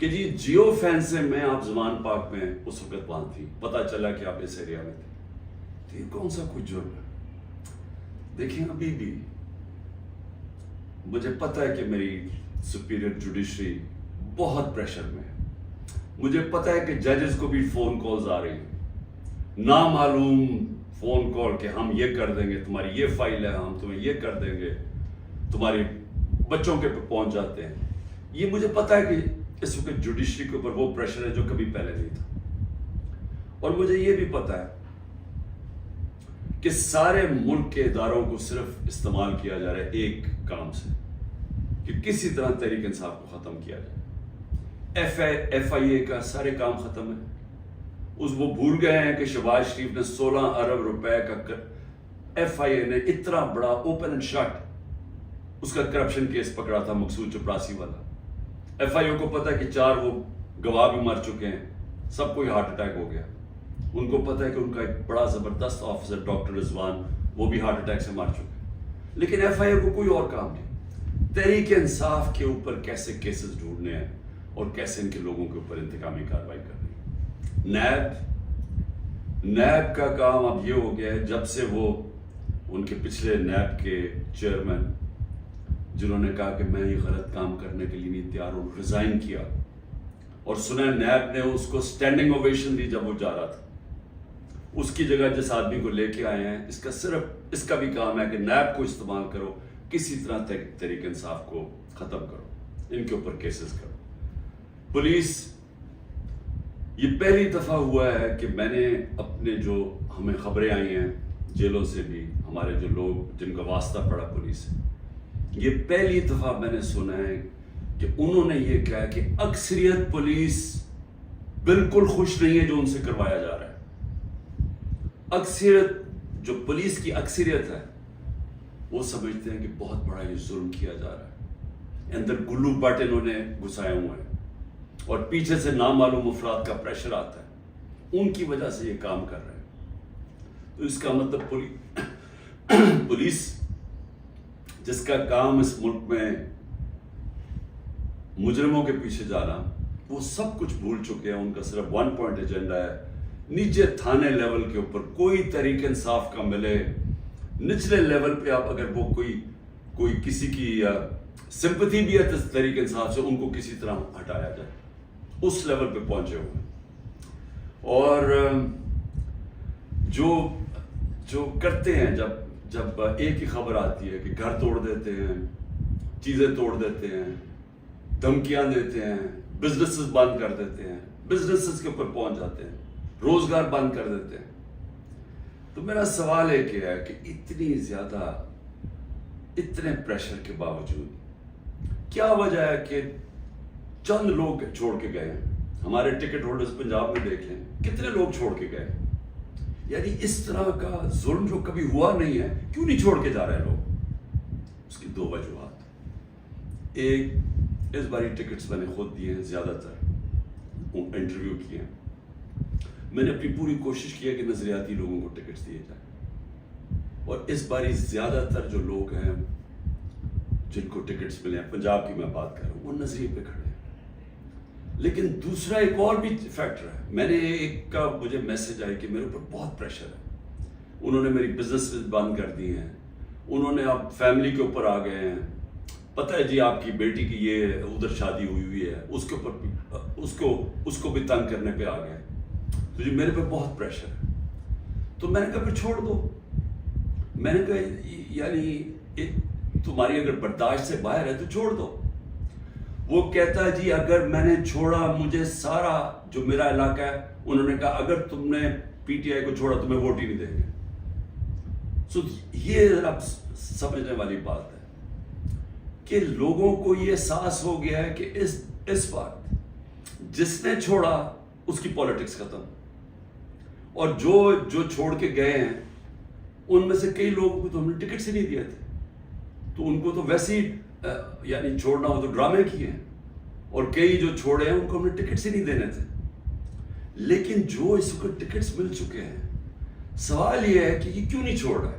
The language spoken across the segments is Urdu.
کہ جی جیو فین سے میں آپ زمان پاک میں اس وقت وہاں تھی، پتا چلا کہ آپ اس ایریا میں تھے، تو یہ کون سا کوئی جرم ہے؟ دیکھیں ابھی بھی مجھے پتا ہے کہ میری سپیریئر جوڈیشری بہت پریشر میں ہے، مجھے پتا ہے کہ ججز کو بھی فون کالز آ رہی ہیں، نامعلوم فون کال کہ ہم یہ کر دیں گے، تمہاری یہ فائل ہے، ہم تمہیں یہ کر دیں گے، تمہارے بچوں کے پہ پہنچ جاتے ہیں۔ یہ مجھے پتا ہے کہ اس وقت جوڈیشری کے اوپر وہ پریشر ہے جو کبھی پہلے نہیں تھا، اور مجھے یہ بھی پتا ہے کہ سارے ملک کے اداروں کو صرف استعمال کیا جا رہا ہے ایک کام سے، کہ کسی طرح تحریک انصاف کو ختم کیا جائے۔ ایف آئی اے کا سارے کام ختم ہے، وہ بھول گئے ہیں کہ شہباز شریف نے 16 ارب روپے کا ایف آئی اے نے اتنا بڑا اوپن اینڈ شٹ اس کا کرپشن کیس پکڑا تھا، مقصود چپراسی والا۔ ایف آئی اے کو پتا ہے کہ 4 وہ گواہ بھی مر چکے ہیں، سب کو ہارٹ اٹیک ہو گیا، ان کو پتا ہے کہ ان کا ایک بڑا زبردست آفیسر ڈاکٹر رضوان وہ بھی ہارٹ اٹیک سے مر چکے، لیکن ایف آئی اے کو کوئی اور کام نہیں۔ تحریک انصاف کے اوپر کیسے کیسز ڈھونڈنے ہیں اور کیسے ان کے لوگوں کے اوپر انتقامی کارروائی کرنی ہے۔ نیب کا کام اب یہ ہو گیا ہے، جب سے وہ ان کے پچھلے نیب کے چیئرمین جنہوں نے کہا کہ میں یہ غلط کام کرنے کے لیے نہیں تیار ہوں، ریزائن کیا، اور سنا نیب نے اس کو سٹینڈنگ اوویشن دی جب وہ جا رہا تھا، اس کی جگہ جس آدمی کو لے کے آئے ہیں، صرف اس کا بھی کام ہے کہ نیب کو استعمال کرو، کسی طرح تحریک انصاف کو ختم کرو، ان کے اوپر کیسز کرو۔ پولیس، یہ پہلی دفعہ ہوا ہے کہ میں نے اپنے جو ہمیں خبریں آئی ہیں جیلوں سے بھی، ہمارے جو لوگ جن کا واسطہ پڑا پولیس سے، یہ پہلی دفعہ میں نے سنا ہے کہ انہوں نے یہ کہا کہ اکثریت پولیس بالکل خوش نہیں ہے جو ان سے کروایا جا رہا ہے۔ اکثریت، جو پولیس کی اکثریت ہے، وہ سمجھتے ہیں کہ بہت بڑا یہ ظلم کیا جا رہا ہے، اندر گلو بٹ انہوں نے گھسائے ہوئے ہیں، اور پیچھے سے نامعلوم افراد کا پریشر آتا ہے، ان کی وجہ سے یہ کام کر رہے ہیں۔ تو اس کا مطلب پولیس جس کا کام اس ملک میں مجرموں کے پیچھے جانا، وہ سب کچھ بھول چکے ہیں، ان کا صرف 1 پوائنٹ ایجنڈا ہے، نیچے تھانے لیول کے اوپر کوئی تحریک انصاف کا ملے، نچلے لیول پہ آپ اگر وہ کوئی کسی کی سمپتھی بھی ہے تحریک انصاف سے، ان کو کسی طرح ہٹایا جائے، اس لیول پہ پہنچے ہوئے۔ اور جو کرتے ہیں، جب ایک ہی خبر آتی ہے کہ گھر توڑ دیتے ہیں، چیزیں توڑ دیتے ہیں، دھمکیاں دیتے ہیں، بزنسز بند کر دیتے ہیں، بزنسز کے اوپر پہنچ جاتے ہیں، روزگار بند کر دیتے ہیں، تو میرا سوال ایک ہے کہ اتنی زیادہ، اتنے پریشر کے باوجود کیا وجہ ہے کہ چند لوگ چھوڑ کے گئے ہیں؟ ہمارے ٹکٹ ہولڈرز پنجاب میں دیکھ لیں، کتنے لوگ چھوڑ کے گئے؟ یعنی اس طرح کا ظلم جو کبھی ہوا نہیں ہے، کیوں نہیں چھوڑ کے جا رہے لوگ؟ اس کی 2 وجوہات۔ ایک، اس باری ٹکٹس میں نے خود دیے ہیں، زیادہ تر انٹرویو کیے ہیں، میں نے اپنی پوری کوشش کی ہے کہ نظریاتی لوگوں کو ٹکٹس دیے جائیں، اور اس باری زیادہ تر جو لوگ ہیں جن کو ٹکٹس ملے ہیں، پنجاب کی میں بات کر رہا ہوں، وہ نظریے پہ کھڑے ہیں۔ لیکن دوسرا ایک اور بھی فیکٹر ہے، میں نے ایک کا مجھے میسج آئی کہ میرے اوپر بہت پریشر ہے، انہوں نے میری بزنس بند کر دی ہیں، انہوں نے اب فیملی کے اوپر آ گئے ہیں، پتہ ہے جی آپ کی بیٹی کی یہ ادھر شادی ہوئی ہے، اس کے اوپر اس کو بھی تنگ کرنے پہ آ گئے، تو جی میرے پہ بہت پریشر ہے۔ تو میں نے کہا پھر چھوڑ دو، میں نے کہا یعنی تمہاری اگر برداشت سے باہر ہے تو چھوڑ دو۔ وہ کہتا ہے جی اگر میں نے چھوڑا، مجھے سارا جو میرا علاقہ ہے، انہوں نے کہا اگر تم نے پی ٹی آئی کو چھوڑا تمہیں ووٹ ہی نہیں دیں گے۔ سو یہ اب سمجھنے والی بات ہے کہ لوگوں کو یہ احساس ہو گیا ہے کہ اس وقت جس نے چھوڑا اس کی پالیٹکس ختم، اور جو چھوڑ کے گئے ہیں ان میں سے کئی لوگوں کو تو ہم نے ٹکٹ سے نہیں دیے تھے، تو ان کو تو ویسے ہی یعنی چھوڑنا ہو تو ڈرامے کیے ہیں، اور کئی جو چھوڑے ہیں ان کو ہم نے ٹکٹ سے نہیں دینے تھے۔ لیکن جو اس کو ٹکٹس مل چکے ہیں، سوال یہ ہے کہ یہ کیوں نہیں چھوڑ رہا ہے؟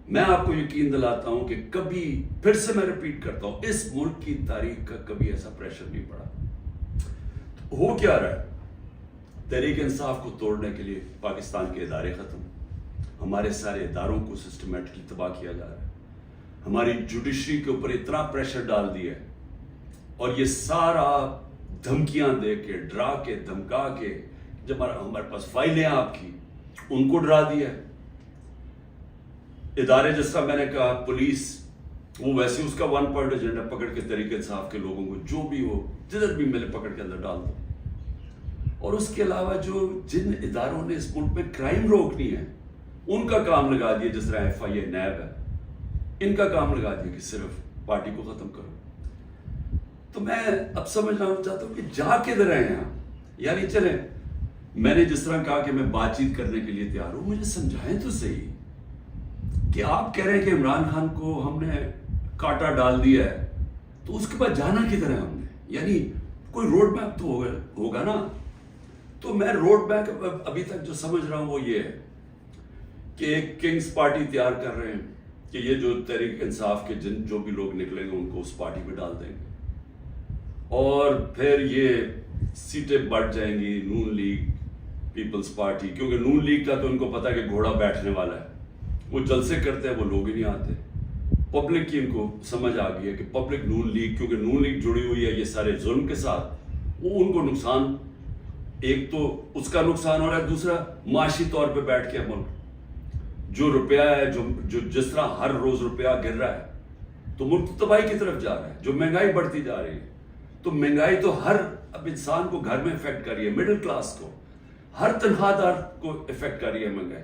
میں آپ کو یقین دلاتا ہوں کہ کبھی، پھر سے میں ریپیٹ کرتا ہوں، اس ملک کی تاریخ کا کبھی ایسا پریشر نہیں پڑا ہو کیا رہا ہے؟ تحریک انصاف کو توڑنے کے لیے پاکستان کے ادارے ختم، ہمارے سارے اداروں کو سسٹمیٹکلی تباہ کیا جا رہا ہے، ہماری جوڈیشری کے اوپر اتنا پریشر ڈال دیا ہے، اور یہ سارا دھمکیاں دے کے، ڈرا کے، دھمکا کے، جب ہمارے پاس فائلیں آپ کی، ان کو ڈرا دیا ہے۔ ادارے جس طرح میں نے کہا پولیس، وہ ویسے اس کا 1 پوائنٹ ایجنڈا پکڑ کے تحریک انصاف کے لوگوں کو جو بھی ہو جدھر بھی ملے پکڑ کے اندر ڈال دو۔ اور اس کے علاوہ جن اداروں نے اس ملک میں کرائم روکنی ہے ان کا کام لگا دیا، جس طرح FIA، نیب ہے، ان کا کام لگا دیا کہ صرف پارٹی کو ختم کرو۔ تو میں اب سمجھنا چاہتا ہوں کہ جا کدھر رہے ہیں آپ؟ یعنی چلیں، میں نے جس طرح کہا کہ میں بات چیت کرنے کے لیے تیار ہوں، مجھے سمجھائیں تو صحیح کہ آپ کہہ رہے ہیں کہ عمران خان کو ہم نے کاٹا ڈال دیا ہے، تو اس کے بعد جانا کدھر ہے ہم نے؟ یعنی کوئی روڈ میپ تو ہوگا نا۔ تو میں روڈ میپ ابھی تک جو سمجھ رہا ہوں وہ یہ ہے کہ ایک کنگز پارٹی تیار کر رہے ہیں کہ یہ جو تحریک انصاف کے جو بھی لوگ نکلیں گے ان کو اس پارٹی میں ڈال دیں گے، اور پھر یہ سیٹیں بڑھ جائیں گی نون لیگ، پیپلز پارٹی، کیونکہ نون لیگ کا تو ان کو پتا کہ گھوڑا بیٹھنے والا ہے، وہ جلسے کرتے ہیں، وہ لوگ ہی نہیں آتے۔ پبلک کی ان کو سمجھ آ گئی ہے کہ پبلک نون لیگ، کیونکہ نون لیگ جڑی ہوئی ہے یہ سارے ظلم کے ساتھ، وہ ان کو نقصان، ایک تو اس کا نقصان ہو رہا ہے، دوسرا معاشی طور پہ بیٹھ کے ملک جو روپیہ ہے، جو جس طرح ہر روز روپیہ گر رہا ہے تو ملک تباہی کی طرف جا رہا ہے، جو مہنگائی بڑھتی جا رہی ہے، تو مہنگائی تو ہر اب انسان کو گھر میں افیکٹ کر رہی ہے، مڈل کلاس کو، ہر تنخواہ دار کو افیکٹ کر رہی ہے مہنگائی۔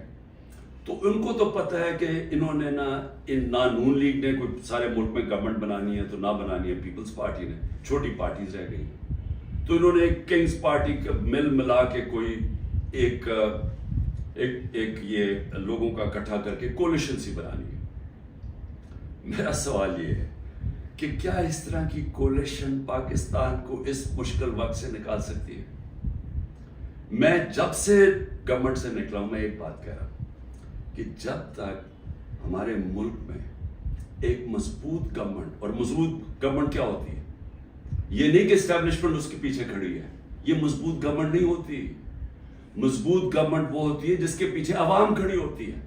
تو ان کو تو پتہ ہے کہ انہوں نے نہ نون لیگ نے کوئی سارے ملک میں گورنمنٹ بنانی ہے تو نہ بنانی ہے پیپلز پارٹی نے، چھوٹی پارٹیز رہ گئی، تو انہوں نے ایک کنگز پارٹی کا مل ملا کے کوئی ایک یہ لوگوں کا اکٹھا کر کے کولیشن سی بنانی ہے۔ میرا سوال یہ ہے کہ کیا اس طرح کی کولیشن پاکستان کو اس مشکل وقت سے نکال سکتی ہے؟ میں جب سے گورنمنٹ سے نکلا ہوں، میں ایک بات کہہ رہا ہوں کہ جب تک ہمارے ملک میں ایک مضبوط گورنمنٹ، اور مضبوط گورنمنٹ کیا ہوتی ہے؟ یہ نہیں کہ اسٹیبلشمنٹ اس کے پیچھے کھڑی ہے، یہ مضبوط گورنمنٹ نہیں ہوتی۔ مضبوط گورنمنٹ وہ ہوتی ہے جس کے پیچھے عوام کھڑی ہوتی ہے،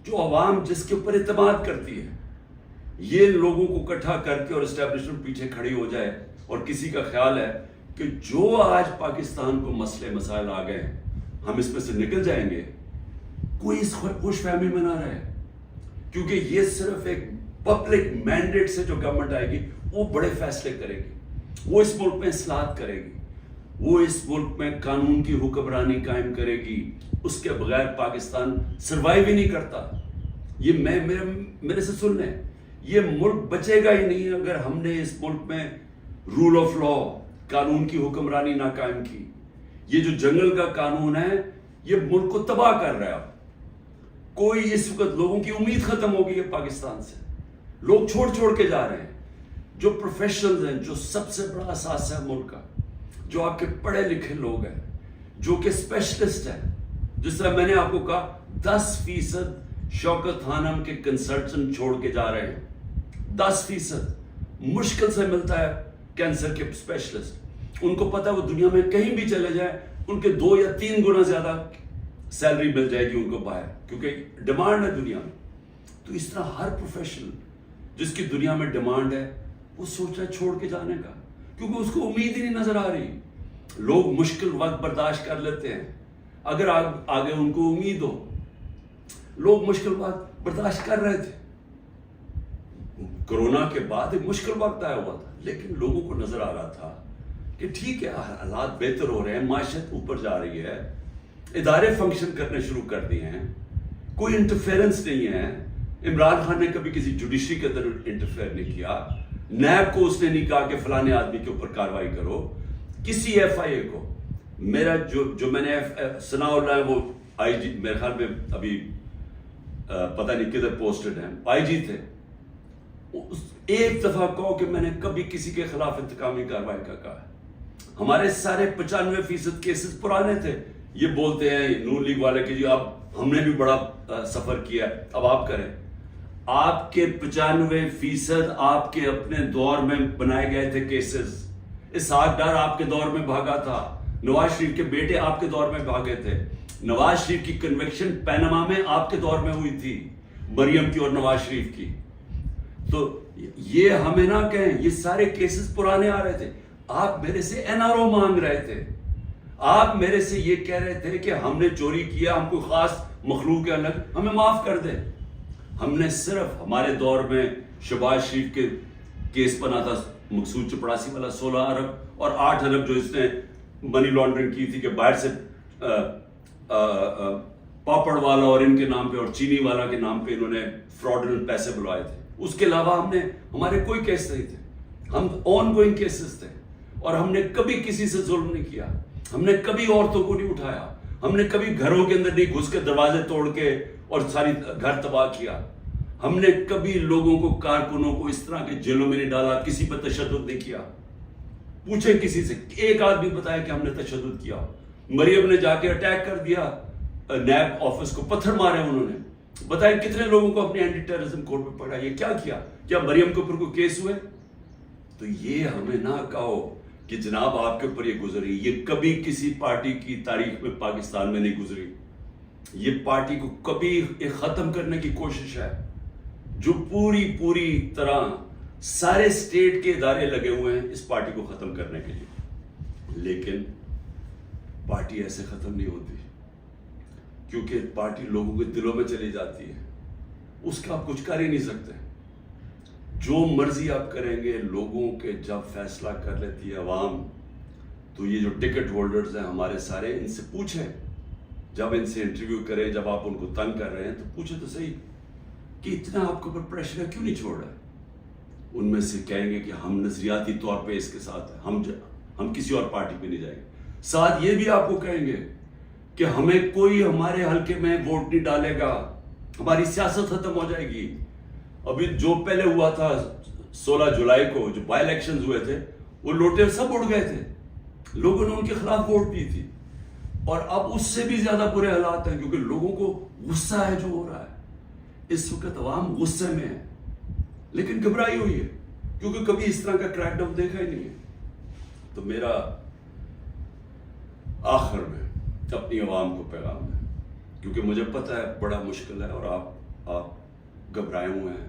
جو عوام جس کے اوپر اعتماد کرتی ہے۔ یہ لوگوں کو اکٹھا کر کے اور اسٹیبلشمنٹ پیچھے کھڑی ہو جائے، اور کسی کا خیال ہے کہ جو آج پاکستان کو مسئلے مسائل آ گئے ہیں ہم اس میں سے نکل جائیں گے، کوئی اس خوش فہمی میں نہ رہے، کیونکہ یہ صرف ایک پبلک مینڈیٹ سے جو گورنمنٹ آئے گی وہ بڑے فیصلے کرے گی، وہ اس ملک میں اصلاحات کرے گی، وہ اس ملک میں قانون کی حکمرانی قائم کرے گی، اس کے بغیر پاکستان سروائیو ہی نہیں کرتا۔ یہ میرے سے سن لیں، یہ ملک بچے گا ہی نہیں اگر ہم نے اس ملک میں رول آف لا، قانون کی حکمرانی نہ قائم کی۔ یہ جو جنگل کا قانون ہے یہ ملک کو تباہ کر رہا ہے۔ کوئی اس وقت لوگوں کی امید ختم ہو گئی ہے پاکستان سے، لوگ چھوڑ کے جا رہے ہیں۔ جو پروفیشنلز ہیں، جو سب سے بڑا اثاثہ ہے ملک کا، جو آپ کے پڑھے لکھے لوگ ہیں، جو کہ اسپیشلسٹ ہیں، جس طرح میں نے آپ کو کہا 10% شوکت خانم کے کنسلٹنٹ چھوڑ کے جا رہے ہیں، 10% مشکل سے ملتا ہے کینسر کے اسپیشلسٹ۔ ان کو پتہ ہے وہ دنیا میں کہیں بھی چلے جائیں ان کے 2 یا 3 گنا زیادہ سیلری مل جائے گی ان کو باہر، کیونکہ ڈیمانڈ ہے دنیا میں۔ تو اس طرح ہر پروفیشنل جس کی دنیا میں ڈیمانڈ ہے وہ سوچ رہا ہے چھوڑ کے جانے کا، کیونکہ اس کو امید ہی نہیں نظر آ رہی۔ لوگ مشکل وقت برداشت کر لیتے ہیں اگر آگے ان کو امید ہو۔ لوگ مشکل وقت برداشت کر رہے تھے، کرونا کے بعد ایک مشکل وقت آیا ہوا تھا، لیکن لوگوں کو نظر آ رہا تھا کہ ٹھیک ہے حالات بہتر ہو رہے ہیں، معیشت اوپر جا رہی ہے، ادارے فنکشن کرنے شروع کر دیے ہیں، کوئی انٹرفیئرنس نہیں ہے۔ عمران خان نے کبھی کسی جوڈیشری کے اندر انٹرفیئر نہیں کیا، نیب کو اس نے نہیں کہا کہ فلانے آدمی کے اوپر کاروائی کرو، کسی FIA کو۔ میرا جو میں نے ثناء اللہ ہے وہ IG میرے خیال میں ابھی پتہ نہیں کدھر پوسٹڈ ہیں، IG تھے، ایک دفعہ کہو کہ میں نے کبھی کسی کے خلاف انتقامی کاروائی کا کہا ہے۔ ہمارے سارے 95% کیسز پرانے تھے۔ یہ بولتے ہیں نون لیگ والے کہ جی اب ہم نے بھی بڑا سفر کیا ہے، اب آپ کریں۔ آپ کے 95% آپ کے اپنے دور میں بنائے گئے تھے کیسز، اسحاق ڈار آپ کے دور میں بھاگا تھا, نواز شریف کے بیٹے آپ کے دور میں بھاگے تھے, نواز شریف کی کنوکشن پینما میں آپ کے دور میں ہوئی تھی, مریم کی اور نواز شریف کی. تو یہ ہمیں نہ کہیں, یہ سارے کیسز پرانے آ رہے تھے. آپ میرے سے این آر او مانگ رہے تھے, آپ میرے سے یہ کہہ رہے تھے کہ ہم نے چوری کیا, ہم کوئی خاص مخلوق ہے الگ, ہمیں معاف کر دیں. ہم نے صرف ہمارے دور میں شہباز شریف کے کیس بنا تھا, مقصود چپڑاسی والا 16 ارب اور 8 ارب جو اس نے منی لانڈرنگ کی تھی کہ باہر سے پاپڑ والا اور ان کے نام پہ اور چینی والا کے نام پہ انہوں نے فراڈنٹ پیسے بلوائے تھے. اس کے علاوہ ہمارے کوئی کیس نہیں تھے, ہم آن گوئنگ کیسز تھے, اور ہم نے کبھی کسی سے ظلم نہیں کیا, ہم نے کبھی عورتوں کو نہیں اٹھایا, ہم نے کبھی گھروں کے اندر نہیں گھس کے دروازے توڑ کے اور ساری گھر تباہ کیا, ہم نے کبھی لوگوں کو, کارکنوں کو اس طرح کے جیلوں میں نہیں ڈالا, کسی پر تشدد نہیں کیا. پوچھیں کسی سے, ایک آدمی بتایا کہ ہم نے تشدد کیا. مریم نے جا کے اٹیک کر دیا نیب آفس کو, پتھر مارے انہوں نے, بتائیں کتنے لوگوں کو اپنے اینٹی ٹیررزم کورٹ پہ پکڑا. یہ کیا مریم کے اوپر کوئی کیس ہوئے؟ تو یہ ہمیں نہ کہو کہ جناب آپ کے اوپر یہ گزری, یہ کبھی کسی پارٹی کی تاریخ میں پاکستان میں نہیں گزری. یہ پارٹی کو کبھی ختم کرنے کی کوشش ہے, جو پوری طرح سارے اسٹیٹ کے ادارے لگے ہوئے ہیں اس پارٹی کو ختم کرنے کے لیے. لیکن پارٹی ایسے ختم نہیں ہوتی, کیونکہ پارٹی لوگوں کے دلوں میں چلی جاتی ہے, اس کا آپ کچھ کر ہی نہیں سکتے. جو مرضی آپ کریں گے, لوگوں کے جب فیصلہ کر لیتی ہے عوام, تو یہ جو ٹکٹ ہولڈرز ہیں ہمارے سارے, ان سے پوچھیں, جب ان سے انٹرویو کریں, جب آپ ان کو تنگ کر رہے ہیں تو پوچھیں تو صحیح کہ اتنا آپ کے اوپر پریشر ہے, کیوں نہیں چھوڑ رہے. ان میں سے کہیں گے کہ ہم نظریاتی طور پہ اس کے ساتھ ہیں, ہم کسی اور پارٹی پہ نہیں جائیں گے. ساتھ یہ بھی آپ کو کہیں گے کہ ہمیں کوئی ہمارے حلقے میں ووٹ نہیں ڈالے گا, ہماری سیاست ختم ہو جائے گی. ابھی جو پہلے ہوا تھا 16 جولائی کو جو بائی الیکشنز ہوئے تھے, وہ لوٹے سب اڑ گئے تھے, لوگوں نے ان کے خلاف ووٹ دی تھی. اور اب اس سے بھی زیادہ برے حالات ہیں, کیونکہ لوگوں کو غصہ ہے جو ہو رہا ہے. اس وقت عوام غصے میں ہے, لیکن گھبرائی ہوئی ہے, کیونکہ کبھی اس طرح کا کریک ڈاؤن دیکھا ہی نہیں ہے. تو میرا آخر میں اپنی عوام کو پیغام ہے, کیونکہ مجھے پتہ ہے بڑا مشکل ہے, اور آپ گھبرائے ہوئے ہیں,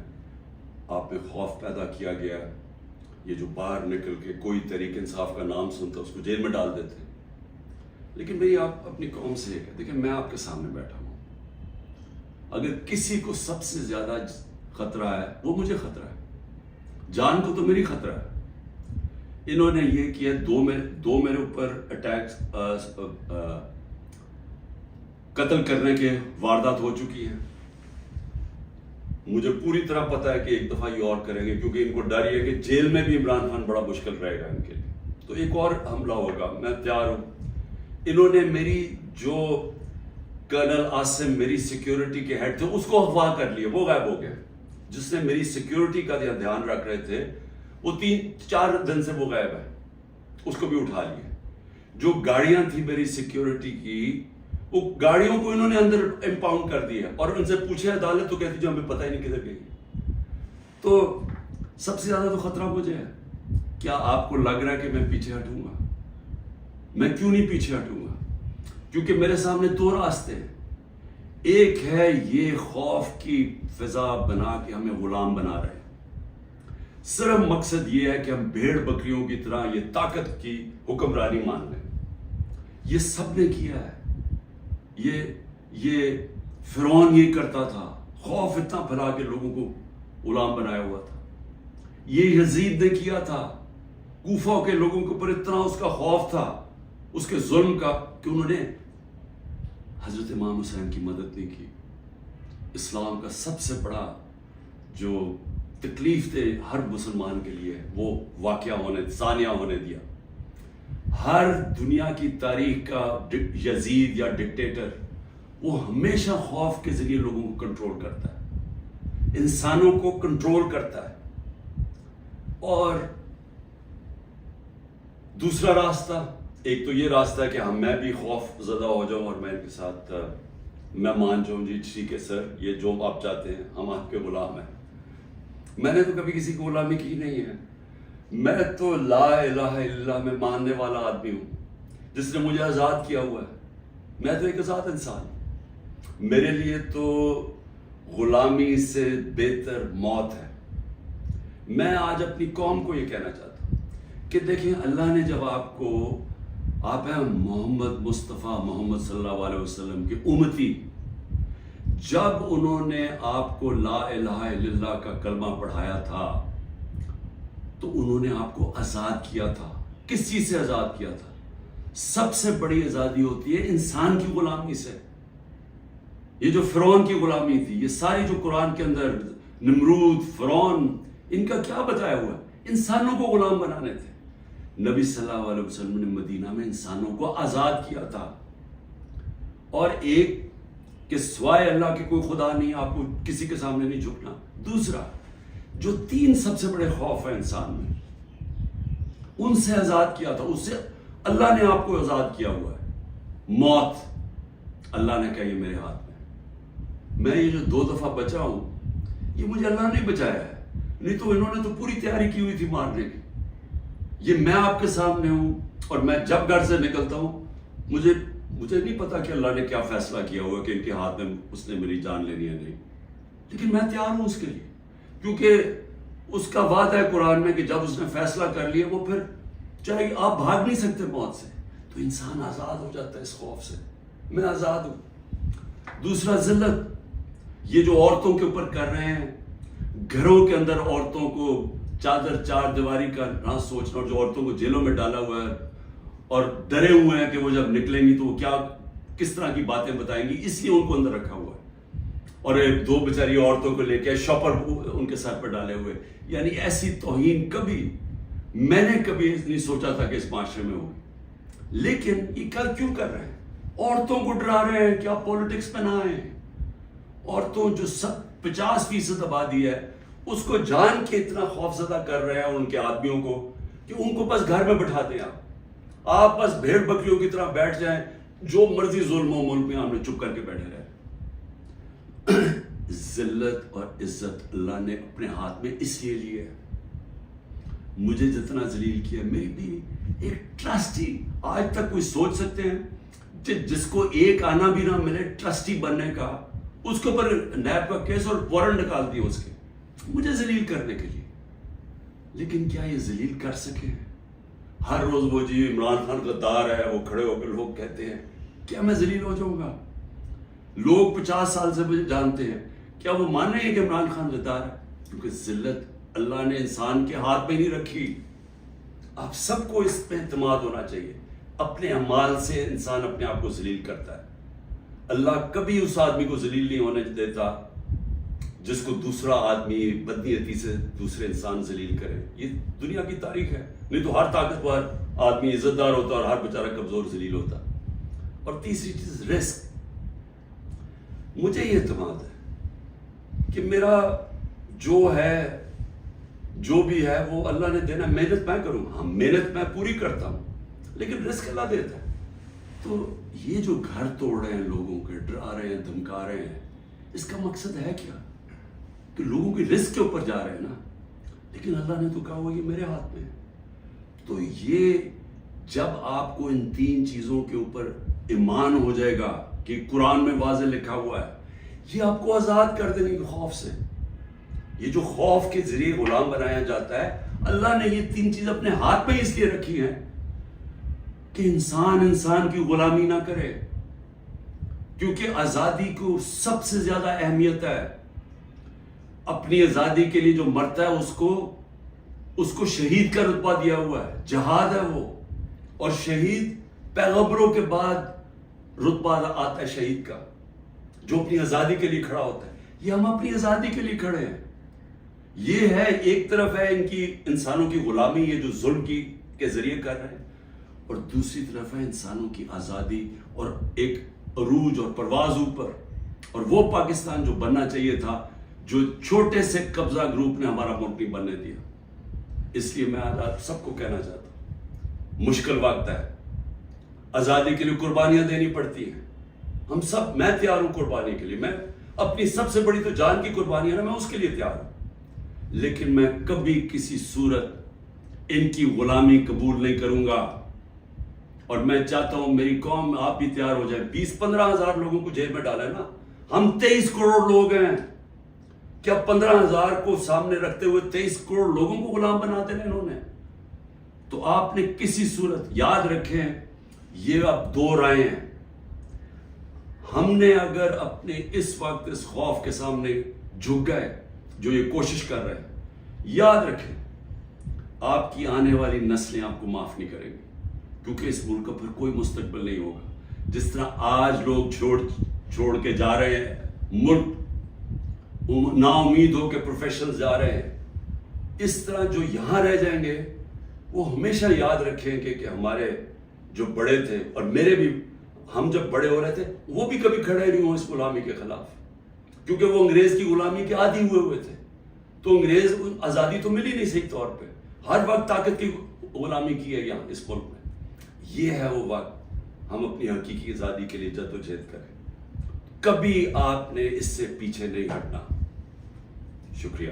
آپ میں خوف پیدا کیا گیا. یہ جو باہر نکل کے کوئی تحریک انصاف کا نام سنتا اس کو جیل میں ڈال دیتے. لیکن بھئی آپ اپنی قوم سے یہ دیکھیں, میں آپ کے سامنے بیٹھا ہوں, اگر کسی کو سب سے زیادہ خطرہ ہے وہ مجھے خطرہ ہے, جان کو تو میری خطرہ ہے. انہوں نے یہ کیا, دو میرے اوپر اٹیک, قتل کرنے کے واردات ہو چکی ہیں. مجھے پوری طرح پتا ہے کہ ایک دفعہ یہ اور کریں گے, کیونکہ ان کو ڈر یہ ہے کہ جیل میں بھی عمران خان بڑا مشکل رہے گا ان کے لیے, تو ایک اور حملہ ہوگا. میں تیار ہوں. انہوں نے میری جو کرنل عاصم میری سیکیورٹی کے ہیڈ تھے اس کو اغوا کر لیا, وہ غائب ہو گئے. جس نے میری سیکیورٹی کا دھیان رکھ رہے تھے وہ 3-4 دن سے وہ غائب ہے, اس کو بھی اٹھا لیا. جو گاڑیاں تھیں میری سیکیورٹی کی, وہ گاڑیوں کو انہوں نے اندر امپاؤنڈ کر دیا, اور ان سے پوچھے عدالت تو کہتی جو ہمیں پتہ ہی نہیں کدھر گئی. تو سب سے زیادہ تو خطرہ مجھے ہے. کیا آپ کو لگ رہا ہے کہ میں پیچھے ہٹوں گا؟ میں کیوں نہیں پیچھے ہٹوں گا؟ کیونکہ میرے سامنے 2 راستے ہیں. ایک ہے یہ خوف کی فضا بنا کے ہمیں غلام بنا رہے ہیں, صرف مقصد یہ ہے کہ ہم بھیڑ بکریوں کی طرح یہ طاقت کی حکمرانی مان لیں. یہ سب نے کیا ہے, یہ فرعون یہ کرتا تھا, خوف اتنا پھیلا کے لوگوں کو غلام بنایا ہوا تھا. یہ یزید نے کیا تھا, کوفہ کے لوگوں کے اوپر اتنا اس کا خوف تھا اس کے ظلم کا کہ انہوں نے حضرت امام حسین کی مدد نہیں کی. اسلام کا سب سے بڑا جو تکلیف تھے ہر مسلمان کے لیے وہ واقعہ ثانیہ ہونے دیا. ہر دنیا کی تاریخ کا یزید یا ڈکٹیٹر وہ ہمیشہ خوف کے ذریعے لوگوں کو کنٹرول کرتا ہے, انسانوں کو کنٹرول کرتا ہے. اور دوسرا راستہ, ایک تو یہ راستہ ہے کہ میں بھی خوف زدہ ہو جاؤں اور میں ان کے ساتھ میں مان جاؤں جی ٹھیک ہے سر یہ جو آپ چاہتے ہیں, ہم آپ کے غلام ہیں. میں نے تو کبھی کسی کو غلامی کی نہیں ہے. میں تو لا الہ الا اللہ میں ماننے والا آدمی ہوں جس نے مجھے آزاد کیا ہوا ہے. میں تو ایک آزاد انسان ہوں. میرے لیے تو غلامی سے بہتر موت ہے. میں آج اپنی قوم کو یہ کہنا چاہتا ہوں کہ دیکھیں اللہ نے جب آپ ہیں محمد مصطفیٰ محمد صلی اللہ علیہ وسلم کے امتی، جب انہوں نے آپ کو لا الہ الا اللہ کا کلمہ پڑھایا تھا تو انہوں نے آپ کو آزاد کیا تھا. کس چیز سے آزاد کیا تھا؟ سب سے بڑی آزادی ہوتی ہے انسان کی غلامی سے. یہ جو فرعون کی غلامی تھی، یہ ساری جو قرآن کے اندر نمرود، فرعون، ان کا کیا بتایا ہوا ہے؟ انسانوں کو غلام بنانے تھے. نبی صلی اللہ علیہ وسلم نے مدینہ میں انسانوں کو آزاد کیا تھا. اور ایک کہ سوائے اللہ کے کوئی خدا نہیں، آپ کو کسی کے سامنے نہیں جھکنا. دوسرا، جو 3 سب سے بڑے خوف ہیں انسان میں، ان سے آزاد کیا تھا. اس سے اللہ نے آپ کو آزاد کیا ہوا ہے. موت، اللہ نے کہا یہ میرے ہاتھ میں یہ جو 2 دفعہ بچا ہوں، یہ مجھے اللہ نے بچایا ہے. نہیں تو انہوں نے تو پوری تیاری کی ہوئی تھی مارنے کی. یہ میں آپ کے سامنے ہوں، اور میں جب گھر سے نکلتا ہوں مجھے نہیں پتا کہ اللہ نے کیا فیصلہ کیا ہوا کہ ان کے ہاتھ میں اس نے میری جان لینی ہے نہیں، لیکن میں تیار ہوں اس کے لیے، کیونکہ اس کا وعدہ ہے قرآن میں کہ جب اس نے فیصلہ کر لیا وہ پھر چاہے آپ بھاگ نہیں سکتے موت سے. تو انسان آزاد ہو جاتا ہے اس خوف سے. میں آزاد ہوں. دوسرا، ذلت. یہ جو عورتوں کے اوپر کر رہے ہیں، گھروں کے اندر عورتوں کو چادر 4 دیواری کا نہ سوچنا، اور جو عورتوں کو جیلوں میں ڈالا ہوا ہے اور ڈرے ہوئے ہیں کہ وہ جب نکلیں گی تو وہ کس طرح کی باتیں بتائیں گی، اس لیے ان کو اندر رکھا ہوا ہے. اور 2 بیچاری عورتوں کو لے کے شاپر ان کے سر پر ڈالے ہوئے. یعنی ایسی توہین میں نے کبھی نہیں سوچا تھا کہ اس معاشرے میں ہوگی. لیکن یہ کیوں کر رہے ہیں؟ عورتوں کو ڈرا رہے ہیں کہ آپ پولیٹکس میں نہ آئیں. عورتوں جو 50% آبادی ہے، اس کو جان کے اتنا خوف زدہ کر رہے ہیں ان کے آدمیوں کو کہ ان کو بس گھر میں بٹھا دیں. آپ بس بھیڑ بکریوں کی طرح بیٹھ جائیں، جو مرضی ظلم و ملک میں ہم نے چپ کر کے بیٹھے رہے. ذلت اور عزت اللہ نے اپنے ہاتھ میں اس لیے لی ہے. مجھے جتنا ذلیل کیا، میری بھی ایک ٹرسٹی، آج تک کوئی سوچ سکتے ہیں جس کو ایک آنا بھی نہ ملے ٹرسٹی بننے کا، اس کے اوپر نیب کا کیس اور وارنٹ نکال دیا اس کے، مجھے ذلیل کرنے کے لیے. لیکن کیا یہ ذلیل کر سکے؟ ہر روز وہ جی عمران خان غدار ہے، وہ کھڑے ہو کے لوگ کہتے ہیں، کیا میں ذلیل ہو جاؤں گا؟ لوگ 50 سال سے مجھے جانتے ہیں، کیا وہ مان رہے ہیں کہ عمران خان غدار ہے؟ کیونکہ ذلت اللہ نے انسان کے ہاتھ میں نہیں رکھی. آپ سب کو اس پہ اعتماد ہونا چاہیے. اپنے اعمال سے انسان اپنے آپ کو ذلیل کرتا ہے. اللہ کبھی اس آدمی کو ذلیل نہیں ہونے دیتا جس کو دوسرا آدمی بدنیتی سے دوسرے انسان ذلیل کرے. یہ دنیا کی تاریخ ہے. نہیں تو ہر طاقتور آدمی عزت دار ہوتا اور ہر بیچارہ کمزور ذلیل ہوتا. اور تیسری چیز، رزق. مجھے یہ اعتماد ہے کہ میرا جو بھی ہے وہ اللہ نے دینا. محنت میں کروں، ہاں محنت میں پوری کرتا ہوں، لیکن رزق اللہ دیتا ہے. تو یہ جو گھر توڑ رہے ہیں لوگوں کے، ڈرا رہے ہیں، دھمکا رہے ہیں، اس کا مقصد ہے کیا؟ کہ لوگوں کی رزق کے اوپر جا رہے ہیں نا. لیکن اللہ نے تو کہا ہوا یہ میرے ہاتھ میں ہے. تو یہ جب آپ کو ان 3 چیزوں کے اوپر ایمان ہو جائے گا کہ قرآن میں واضح لکھا ہوا ہے، یہ آپ کو آزاد کر دینے کے خوف سے. یہ جو خوف کے ذریعے غلام بنایا جاتا ہے، اللہ نے یہ 3 چیز اپنے ہاتھ میں اس لیے رکھی ہیں کہ انسان کی غلامی نہ کرے. کیونکہ آزادی کو سب سے زیادہ اہمیت ہے. اپنی آزادی کے لیے جو مرتا ہے اس کو شہید کا رتبہ دیا ہوا ہے. جہاد ہے وہ. اور شہید پیغمبروں کے بعد رتبہ آتا ہے شہید کا، جو اپنی آزادی کے لیے کھڑا ہوتا ہے. یہ ہم اپنی آزادی کے لیے کھڑے ہیں. یہ ہے ایک طرف ہے ان کی انسانوں کی غلامی، یہ جو ظلم کے ذریعے کر رہے ہیں، اور دوسری طرف ہے انسانوں کی آزادی اور ایک عروج اور پرواز اوپر. اور وہ پاکستان جو بننا چاہیے تھا، جو چھوٹے سے قبضہ گروپ نے ہمارا ملک نہیں بننے دیا. اس لیے میں آج آپ سب کو کہنا چاہتا ہوں، مشکل وقت ہے، آزادی کے لیے قربانیاں دینی پڑتی ہیں. ہم سب، میں تیار ہوں قربانی کے لیے. میں اپنی سب سے بڑی تو جان کی قربانی ہے نا، میں اس کے لیے تیار ہوں. لیکن میں کبھی کسی صورت ان کی غلامی قبول نہیں کروں گا. اور میں چاہتا ہوں میری قوم آپ بھی تیار ہو جائے. 20-15 ہزار لوگوں کو جیل میں ڈالا ہے نا. ہم 23 کروڑ لوگ ہیں. کیا 15,000 کو سامنے رکھتے ہوئے 23 کروڑ لوگوں کو غلام بنا دینا انہوں نے؟ تو آپ نے کسی صورت یاد رکھیں یہ اب 2 رائے ہیں. ہم نے اگر اپنے اس وقت اس خوف کے سامنے جھک گئے جو یہ کوشش کر رہے ہیں، یاد رکھیں آپ کی آنے والی نسلیں آپ کو معاف نہیں کریں گی، کیونکہ اس ملک کا پھر کوئی مستقبل نہیں ہوگا. جس طرح آج لوگ چھوڑ کے جا رہے ہیں ملک، نا امید ہو کے پروفیشنل جا رہے ہیں، اس طرح جو یہاں رہ جائیں گے وہ ہمیشہ یاد رکھیں کہ ہمارے جو بڑے تھے، اور میرے بھی، ہم جب بڑے ہو رہے تھے وہ بھی کبھی کھڑے نہیں ہوں اس غلامی کے خلاف، کیونکہ وہ انگریز کی غلامی کے عادی ہوئے تھے. تو انگریز آزادی تو ملی نہیں صحیح طور پہ، ہر وقت طاقت کی غلامی کی ہے یہاں اس ملک میں. یہ ہے وہ وقت ہم اپنی حقیقی آزادی کے لیے جدوجہد کریں. کبھی آپ نے اس سے پیچھے نہیں ہٹنا. شکریہ.